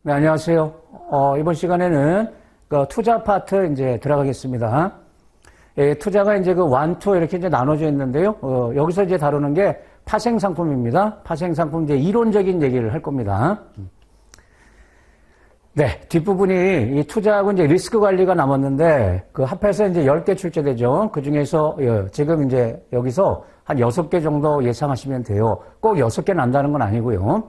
네, 안녕하세요. 이번 시간에는 그 투자 파트 이제 들어가겠습니다. 예, 투자가 이제 그 원투 이렇게 이제 나눠져 있는데요. 여기서 이제 다루는 게 파생 상품입니다. 파생 상품 이제 이론적인 얘기를 할 겁니다. 네, 뒷부분이 이 투자하고 이제 리스크 관리가 남았는데 그 합해서 이제 10개 출제되죠. 그 중에서 지금 이제 여기서 한 6개 정도 예상하시면 돼요. 꼭 6개 난다는 건 아니고요.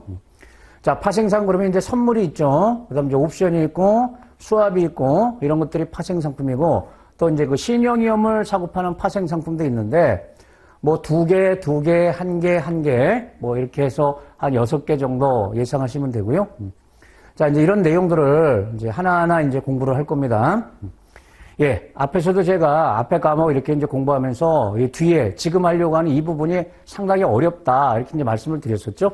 자, 파생상 그러면 이제 선물이 있죠. 그 다음에 이제 옵션이 있고, 수합이 있고, 이런 것들이 파생상품이고, 또 이제 그 신용위험을 사고 파는 파생상품도 있는데, 뭐 2개, 2개, 1개, 1개, 뭐 이렇게 해서 한 6개 정도 예상하시면 되고요. 자, 이제 이런 내용들을 이제 하나하나 이제 공부를 할 겁니다. 예, 앞에서도 제가 앞에 과목 이렇게 이제 공부하면서 이 뒤에 지금 하려고 하는 이 부분이 상당히 어렵다. 이렇게 이제 말씀을 드렸었죠.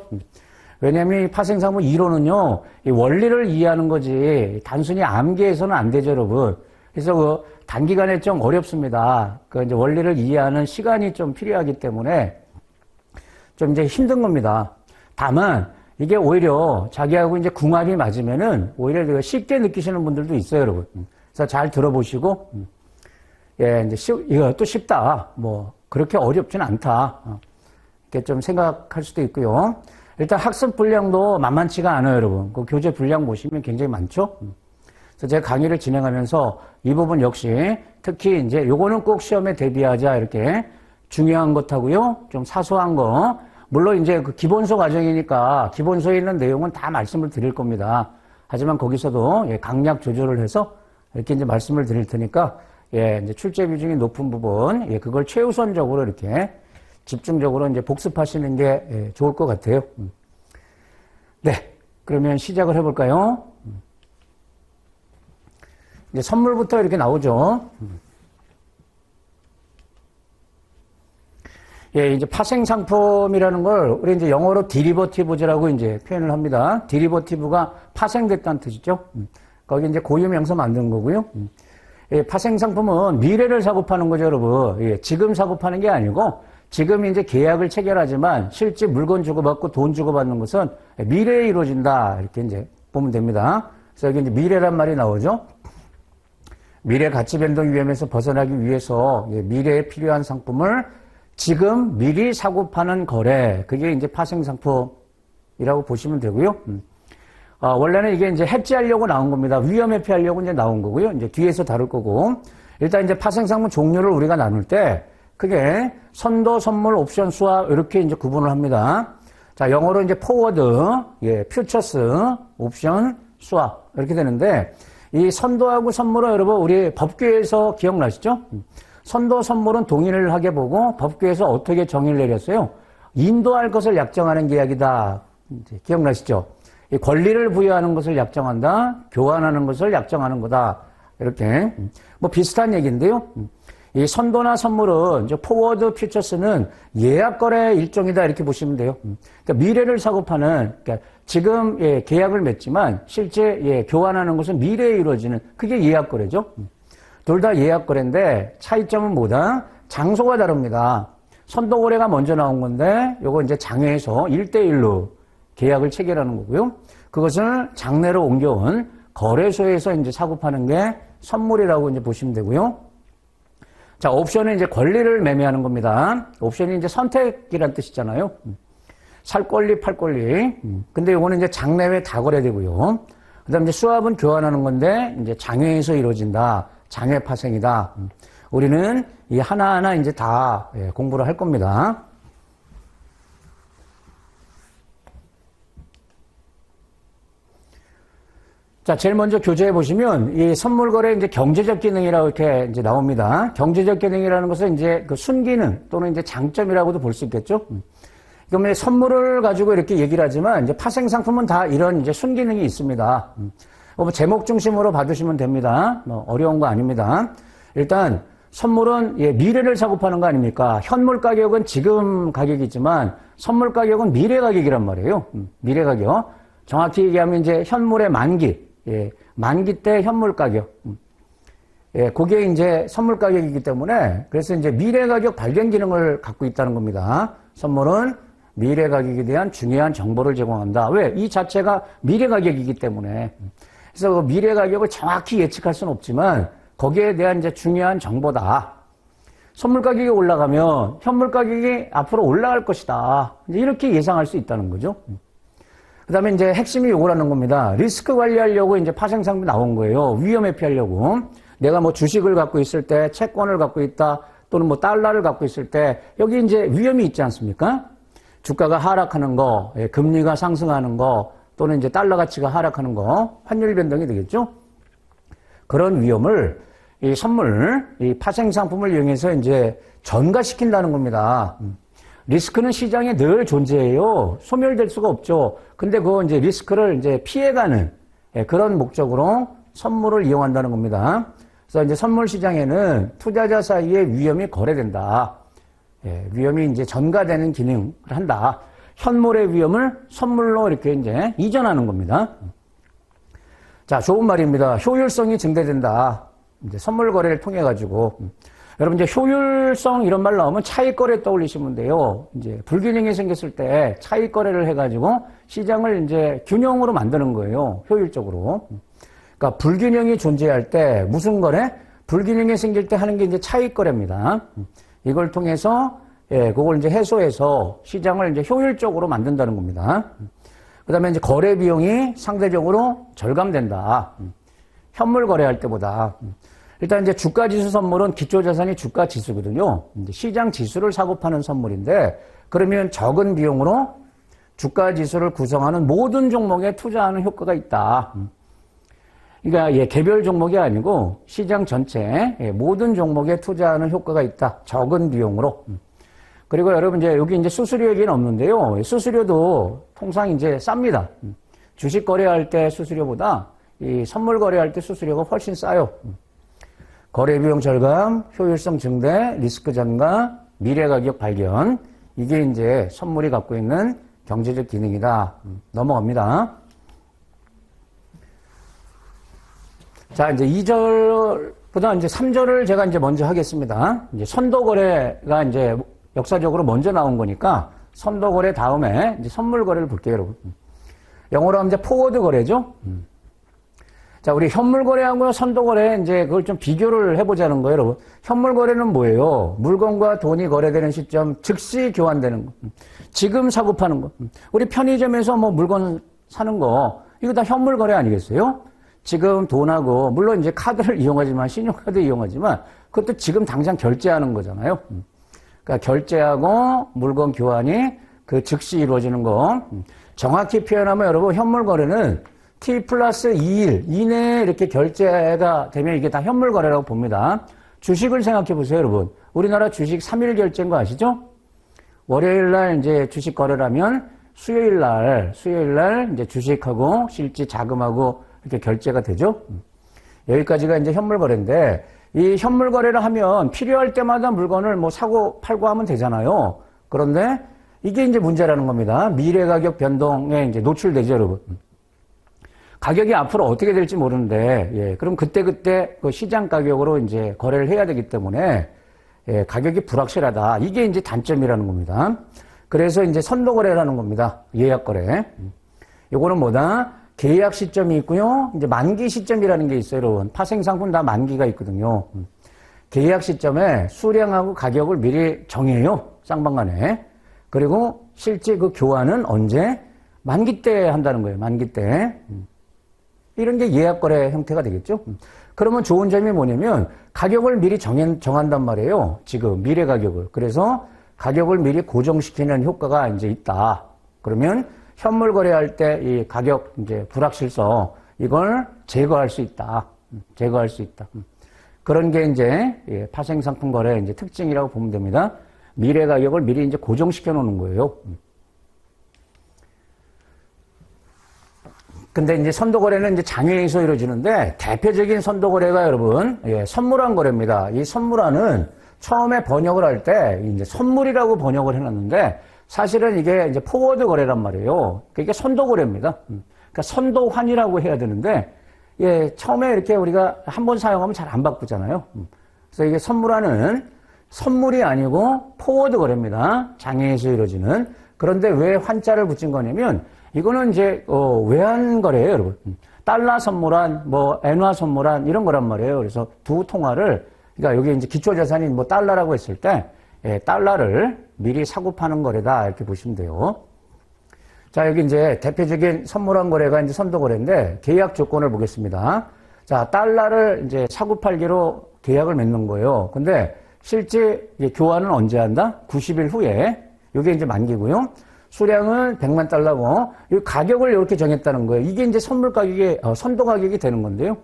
왜냐하면 이 파생상품 이론은요, 이 원리를 이해하는 거지, 단순히 암기해서는 안 되죠, 여러분. 그래서 그 단기간에 좀 어렵습니다. 그 이제 원리를 이해하는 시간이 좀 필요하기 때문에 좀 이제 힘든 겁니다. 다만, 이게 오히려 자기하고 이제 궁합이 맞으면은 오히려 쉽게 느끼시는 분들도 있어요, 여러분. 그래서 잘 들어보시고, 예, 이제 이것도 쉽다. 뭐, 그렇게 어렵진 않다. 이렇게 좀 생각할 수도 있고요. 일단 학습 분량도 만만치가 않아요, 여러분. 그 교재 분량 보시면 굉장히 많죠? 그래서 제가 강의를 진행하면서 이 부분 역시 특히 이제 요거는 꼭 시험에 대비하자 이렇게 중요한 것하고요. 좀 사소한 거. 물론 이제 그 기본서 과정이니까 기본서에 있는 내용은 다 말씀을 드릴 겁니다. 하지만 거기서도 강약 조절을 해서 이렇게 이제 말씀을 드릴 테니까 예, 이제 출제 비중이 높은 부분, 예, 그걸 최우선적으로 이렇게 집중적으로 이제 복습하시는 게 좋을 것 같아요. 네. 그러면 시작을 해볼까요? 이제 선물부터 이렇게 나오죠. 예, 이제 파생상품이라는 걸 우리 이제 영어로 디리버티브즈라고 이제 표현을 합니다. 디리버티브가 파생됐다는 뜻이죠. 거기 이제 고유명사 만든 거고요. 예, 파생상품은 미래를 사고 파는 거죠, 여러분. 예, 지금 사고 파는 게 아니고 지금 이제 계약을 체결하지만 실제 물건 주고받고 돈 주고받는 것은 미래에 이루어진다. 이렇게 이제 보면 됩니다. 그래서 여기 이제 미래란 말이 나오죠. 미래 가치 변동 위험에서 벗어나기 위해서 미래에 필요한 상품을 지금 미리 사고 파는 거래. 그게 이제 파생 상품이라고 보시면 되고요. 원래는 이게 이제 해지하려고 나온 겁니다. 위험 회피하려고 이제 나온 거고요. 이제 뒤에서 다룰 거고. 일단 이제 파생 상품 종류를 우리가 나눌 때 크게 선도, 선물, 옵션, 수합 이렇게 이제 구분을 합니다. 자, 영어로 이제 포워드, 예, 퓨처스, 옵션, 수합 이렇게 되는데 이 선도하고 선물은 여러분 우리 법규에서 기억나시죠? 선도, 선물은 동의를 하게 보고 법규에서 어떻게 정의를 내렸어요? 인도할 것을 약정하는 계약이다. 이제 기억나시죠? 이 권리를 부여하는 것을 약정한다. 교환하는 것을 약정하는 거다. 이렇게 뭐 비슷한 얘기인데요. 이 선도나 선물은 이제 포워드 퓨처스는 예약 거래 일종이다 이렇게 보시면 돼요. 그러니까 미래를 사고 파는 그러니까 지금 예, 계약을 맺지만 실제 예, 교환하는 것은 미래에 이루어지는 그게 예약 거래죠. 둘 다 예약 거래인데 차이점은 뭐다? 장소가 다릅니다. 선도 거래가 먼저 나온 건데 요거 이제 장외에서 1대1로 계약을 체결하는 거고요. 그것을 장내로 옮겨온 거래소에서 이제 사고 파는 게 선물이라고 이제 보시면 되고요. 자, 옵션은 이제 권리를 매매하는 겁니다. 옵션이 이제 선택이란 뜻이잖아요. 살 권리, 팔 권리. 근데 요거는 이제 장내외 다 거래되고요. 그 다음에 이제 수합은 교환하는 건데, 이제 장외에서 이루어진다. 장외 파생이다. 우리는 이 하나하나 이제 다 공부를 할 겁니다. 자, 제일 먼저 교재에 보시면 이 선물 거래 이제 경제적 기능이라고 이렇게 이제 나옵니다. 경제적 기능이라는 것은 이제 그 순기능 또는 이제 장점이라고도 볼 수 있겠죠. 그러면 선물을 가지고 이렇게 얘기를 하지만 이제 파생 상품은 다 이런 이제 순기능이 있습니다. 뭐 제목 중심으로 봐주시면 됩니다. 뭐 어려운 거 아닙니다. 일단 선물은 예, 미래를 사고 파는 거 아닙니까? 현물 가격은 지금 가격이지만 선물 가격은 미래 가격이란 말이에요. 미래 가격. 정확히 얘기하면 이제 현물의 만기. 예, 만기 때 현물 가격. 예, 그게 이제 선물 가격이기 때문에 그래서 이제 미래 가격 발견 기능을 갖고 있다는 겁니다. 선물은 미래 가격에 대한 중요한 정보를 제공한다. 왜? 이 자체가 미래 가격이기 때문에. 그래서 그 미래 가격을 정확히 예측할 수는 없지만 거기에 대한 이제 중요한 정보다. 선물 가격이 올라가면 현물 가격이 앞으로 올라갈 것이다. 이제 이렇게 예상할 수 있다는 거죠. 그 다음에 이제 핵심이 요거라는 겁니다. 리스크 관리하려고 이제 파생상품 나온 거예요. 위험 회피하려고. 내가 뭐 주식을 갖고 있을 때, 채권을 갖고 있다, 또는 뭐 달러를 갖고 있을 때, 여기 이제 위험이 있지 않습니까? 주가가 하락하는 거, 금리가 상승하는 거, 또는 이제 달러 가치가 하락하는 거, 환율 변동이 되겠죠? 그런 위험을 이 선물, 이 파생상품을 이용해서 이제 전가시킨다는 겁니다. 리스크는 시장에 늘 존재해요. 소멸될 수가 없죠. 근데 그거 이제 리스크를 이제 피해가는 그런 목적으로 선물을 이용한다는 겁니다. 그래서 이제 선물 시장에는 투자자 사이에 위험이 거래된다. 위험이 이제 전가되는 기능을 한다. 현물의 위험을 선물로 이렇게 이제 이전하는 겁니다. 자, 좋은 말입니다. 효율성이 증대된다. 이제 선물 거래를 통해 가지고. 여러분 이제 효율성 이런 말 나오면 차익 거래 떠올리시면 돼요. 이제 불균형이 생겼을 때 차익 거래를 해가지고 시장을 이제 균형으로 만드는 거예요. 효율적으로. 그러니까 불균형이 존재할 때 무슨 거래? 불균형이 생길 때 하는 게 이제 차익 거래입니다. 이걸 통해서 그걸 이제 해소해서 시장을 이제 효율적으로 만든다는 겁니다. 그다음에 이제 거래 비용이 상대적으로 절감된다. 현물 거래할 때보다. 일단 이제 주가 지수 선물은 기초 자산이 주가 지수거든요. 시장 지수를 사고 파는 선물인데 그러면 적은 비용으로 주가 지수를 구성하는 모든 종목에 투자하는 효과가 있다. 그러니까 개별 종목이 아니고 시장 전체 모든 종목에 투자하는 효과가 있다. 적은 비용으로. 그리고 여러분 이제 여기 이제 수수료 얘기는 없는데요. 수수료도 통상 이제 쌉니다. 주식 거래할 때 수수료보다 이 선물 거래할 때 수수료가 훨씬 싸요. 거래 비용 절감, 효율성 증대, 리스크 전가, 미래 가격 발견. 이게 이제 선물이 갖고 있는 경제적 기능이다. 넘어갑니다. 자, 이제 2절보다 이제 3절을 제가 이제 먼저 하겠습니다. 이제 선도 거래가 이제 역사적으로 먼저 나온 거니까 선도 거래 다음에 이제 선물 거래를 볼게요, 여러분. 영어로 하면 이제 포워드 거래죠. 자, 우리 현물 거래하고 선도 거래 이제 그걸 좀 비교를 해보자는 거예요, 여러분. 현물 거래는 뭐예요? 물건과 돈이 거래되는 시점, 즉시 교환되는 거. 지금 사고 파는 거. 우리 편의점에서 뭐 물건 사는 거, 이거 다 현물 거래 아니겠어요? 지금 돈하고, 물론 이제 카드를 이용하지만, 신용카드 이용하지만, 그것도 지금 당장 결제하는 거잖아요. 그러니까 결제하고 물건 교환이 그 즉시 이루어지는 거. 정확히 표현하면 여러분, 현물 거래는 T 플러스 2일 이내에 이렇게 결제가 되면 이게 다 현물 거래라고 봅니다. 주식을 생각해 보세요, 여러분. 우리나라 주식 3일 결제인 거 아시죠? 월요일 날 이제 주식 거래를 하면 수요일 날 이제 주식하고 실지 자금하고 이렇게 결제가 되죠. 여기까지가 이제 현물 거래인데 이 현물 거래를 하면 필요할 때마다 물건을 뭐 사고 팔고 하면 되잖아요. 그런데 이게 이제 문제라는 겁니다. 미래 가격 변동에 이제 노출되죠, 여러분. 가격이 앞으로 어떻게 될지 모르는데, 그럼 그때그때 그 시장 가격으로 이제 거래를 해야 되기 때문에, 가격이 불확실하다. 이게 이제 단점이라는 겁니다. 그래서 이제 선도 거래라는 겁니다. 예약 거래. 요거는 뭐다? 계약 시점이 있고요. 이제 만기 시점이라는 게 있어요, 여러분. 파생 상품 다 만기가 있거든요. 계약 시점에 수량하고 가격을 미리 정해요. 쌍방간에. 그리고 실제 그 교환은 언제? 만기 때 한다는 거예요. 만기 때. 이런 게 예약 거래 형태가 되겠죠. 그러면 좋은 점이 뭐냐면 가격을 미리 정한단 말이에요. 지금 미래 가격을. 그래서 가격을 미리 고정시키는 효과가 이제 있다. 그러면 현물 거래할 때 이 가격 이제 불확실성 이걸 제거할 수 있다. 제거할 수 있다. 그런 게 이제 파생 상품 거래 이제 특징이라고 보면 됩니다. 미래 가격을 미리 이제 고정시켜 놓는 거예요. 근데 이제 선도 거래는 이제 장외에서 이루어지는데 대표적인 선도 거래가 여러분 선물환 거래입니다. 이 선물환은 처음에 번역을 할 때 이제 선물이라고 번역을 해놨는데 사실은 이게 이제 포워드 거래란 말이에요. 그게 선도 거래입니다. 그러니까 선도환이라고 해야 되는데 처음에 이렇게 우리가 한 번 사용하면 잘 안 바꾸잖아요. 그래서 이게 선물환은 선물이 아니고 포워드 거래입니다. 장외에서 이루어지는. 그런데 왜 환자를 붙인 거냐면 이거는 이제 외환 거래예요, 여러분. 달러 선물한, 뭐 엔화 선물한 이런 거란 말이에요. 그래서 두 통화를 그러니까 여기 이제 기초 자산인 뭐 달러라고 했을 때 달러를 미리 사고 파는 거래다 이렇게 보시면 돼요. 자, 여기 이제 대표적인 선물한 거래가 이제 선도 거래인데 계약 조건을 보겠습니다. 자, 달러를 이제 사고 팔기로 계약을 맺는 거예요. 근데 실제 교환은 언제 한다? 90일 후에. 이게 이제 만기고요. 수량은 100만 달러고 이 가격을 이렇게 정했다는 거예요. 이게 이제 선물 가격이 선도 가격이 되는 건데요.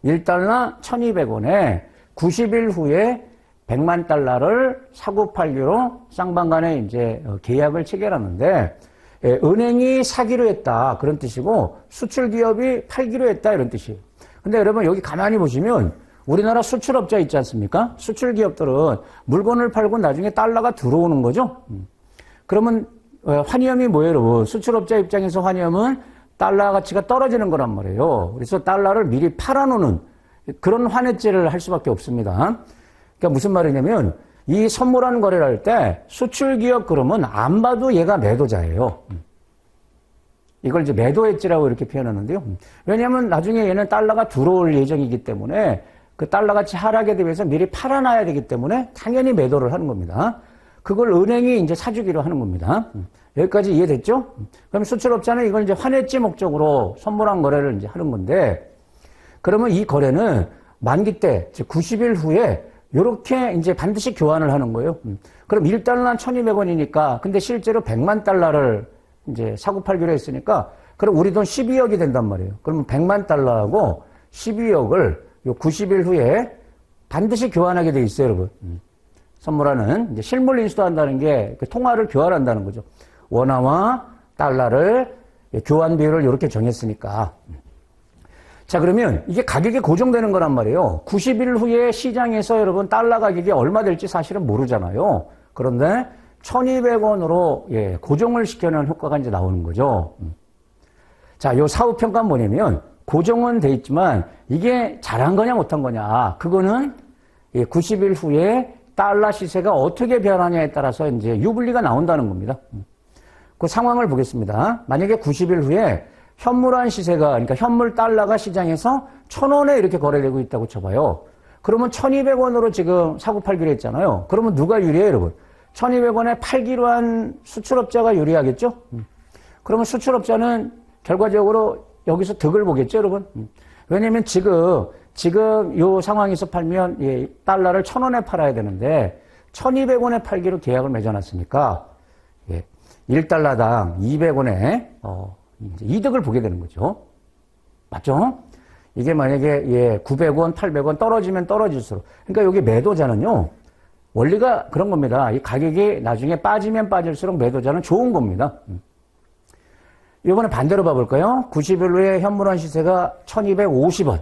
1달러 1,200원에 90일 후에 100만 달러를 사고 팔기로 쌍방 간에 이제 계약을 체결하는데 은행이 사기로 했다 그런 뜻이고 수출 기업이 팔기로 했다 이런 뜻이에요. 근데 여러분 여기 가만히 보시면 우리나라 수출업자 있지 않습니까? 수출 기업들은 물건을 팔고 나중에 달러가 들어오는 거죠. 그러면 환위험이 뭐예요, 여러분? 수출업자 입장에서 환위험은 달러 가치가 떨어지는 거란 말이에요. 그래서 달러를 미리 팔아놓는 그런 환해죄를 할 수밖에 없습니다. 그러니까 무슨 말이냐면 이 선물하는 거래를 할 때 수출 기업 그러면 안 봐도 얘가 매도자예요. 이걸 이제 매도해지라고 이렇게 표현하는데요. 왜냐하면 나중에 얘는 달러가 들어올 예정이기 때문에 그 달러 가치 하락에 대해서 미리 팔아놔야 되기 때문에 당연히 매도를 하는 겁니다. 그걸 은행이 이제 사주기로 하는 겁니다. 여기까지 이해됐죠? 그럼 수출업자는 이걸 이제 환해지 목적으로 선물한 거래를 이제 하는 건데, 그러면 이 거래는 만기 때, 즉 90일 후에 이렇게 이제 반드시 교환을 하는 거예요. 그럼 1달러는 1,200원이니까, 근데 실제로 100만 달러를 이제 사고 팔기로 했으니까, 그럼 우리 돈 12억이 된단 말이에요. 그러면 100만 달러하고 12억을 요 90일 후에 반드시 교환하게 돼 있어요, 여러분. 선물하는 이제 실물 인수한다는 게 통화를 교환한다는 거죠. 원화와 달러를 교환 비율을 이렇게 정했으니까. 자, 그러면 이게 가격이 고정되는 거란 말이에요. 90일 후에 시장에서 여러분 달러 가격이 얼마 될지 사실은 모르잖아요. 그런데 1,200원으로 고정을 시켜놓은 효과가 이제 나오는 거죠. 자, 요 사후 평가는 뭐냐면 고정은 돼 있지만 이게 잘한 거냐 못한 거냐. 그거는 90일 후에 달러 시세가 어떻게 변하냐에 따라서 이제 유불리가 나온다는 겁니다. 그 상황을 보겠습니다. 만약에 90일 후에 현물한 시세가, 그러니까 현물 달러가 시장에서 1,000원에 이렇게 거래되고 있다고 쳐봐요. 그러면 1,200원으로 지금 사고 팔기로 했잖아요. 그러면 누가 유리해요, 여러분? 1,200원에 팔기로 한 수출업자가 유리하겠죠? 그러면 수출업자는 결과적으로 여기서 득을 보겠죠, 여러분? 왜냐면 지금 요 상황에서 팔면 달러를 1,000원에 팔아야 되는데 1,200원에 팔기로 계약을 맺어놨으니까 1달러당 200원에 이제 이득을 보게 되는 거죠. 맞죠? 이게 만약에 900원, 800원 떨어지면 떨어질수록 그러니까 여기 매도자는요. 원리가 그런 겁니다. 이 가격이 나중에 빠지면 빠질수록 매도자는 좋은 겁니다. 이번에 반대로 봐볼까요? 90일 후에 현물원 시세가 1,250원.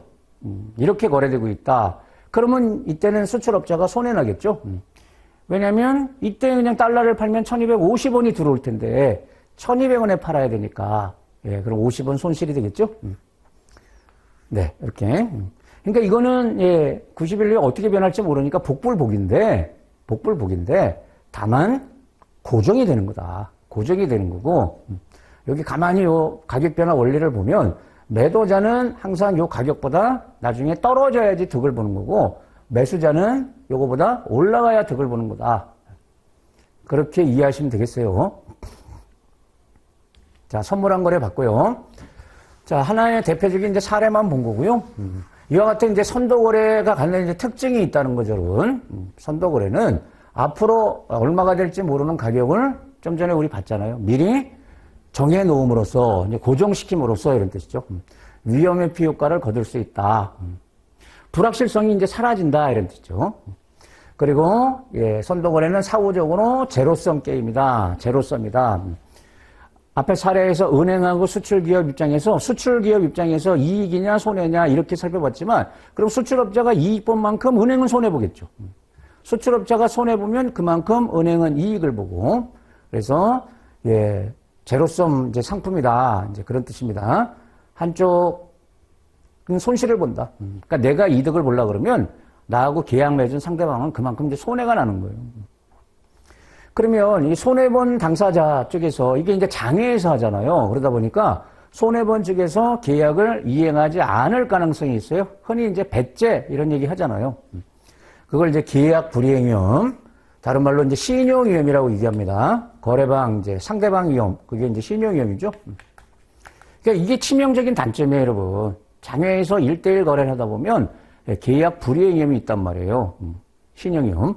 이렇게 거래되고 있다. 그러면 이때는 수출업자가 손해나겠죠? 왜냐면 이때 그냥 달러를 팔면 1,250원이 들어올 텐데 1,200원에 팔아야 되니까 그럼 50원 손실이 되겠죠? 네, 이렇게. 그러니까 이거는 90일 후에 어떻게 변할지 모르니까 복불복인데 다만 고정이 되는 거다. 고정이 되는 거고 여기 가만히 요 가격 변화 원리를 보면 매도자는 항상 요 가격보다 나중에 떨어져야지 득을 보는 거고 매수자는 요거보다 올라가야 득을 보는 거다. 그렇게 이해하시면 되겠어요. 자, 선물한 거래 봤고요. 자, 하나의 대표적인 이제 사례만 본 거고요. 이와 같은 이제 선도 거래가 갖는 이제 특징이 있다는 거죠, 여러분. 선도 거래는 앞으로 얼마가 될지 모르는 가격을 좀 전에 우리 봤잖아요. 미리 정해 놓음으로써 이제 고정시킴으로써 이런 뜻이죠. 위험의 피효과를 거둘 수 있다. 불확실성이 이제 사라진다 이런 뜻이죠. 그리고 선도 거래는 사후적으로 제로섬 게임이다. 제로섬이다. 앞에 사례에서 은행하고 수출기업 입장에서 이익이냐 손해냐 이렇게 살펴봤지만 그럼 수출업자가 이익 본 만큼 은행은 손해보겠죠. 수출업자가 손해보면 그만큼 은행은 이익을 보고 그래서 제로섬 이제 상품이다. 이제 그런 뜻입니다. 한쪽은 손실을 본다. 그러니까 내가 이득을 보려고 그러면 나하고 계약 맺은 상대방은 그만큼 이제 손해가 나는 거예요. 그러면 이 손해본 당사자 쪽에서 이게 이제 장외에서 하잖아요. 그러다 보니까 손해본 측에서 계약을 이행하지 않을 가능성이 있어요. 흔히 이제 배째 이런 얘기 하잖아요. 그걸 이제 계약 불이행 위험, 다른 말로 이제 신용 위험이라고 얘기합니다. 거래방 이제 상대방 위험, 그게 이제 신용 위험이죠. 그러니까 이게 치명적인 단점이에요, 여러분. 장외에서 1대1 거래를 하다 보면 계약 불이행 위험이 있단 말이에요. 신용 위험.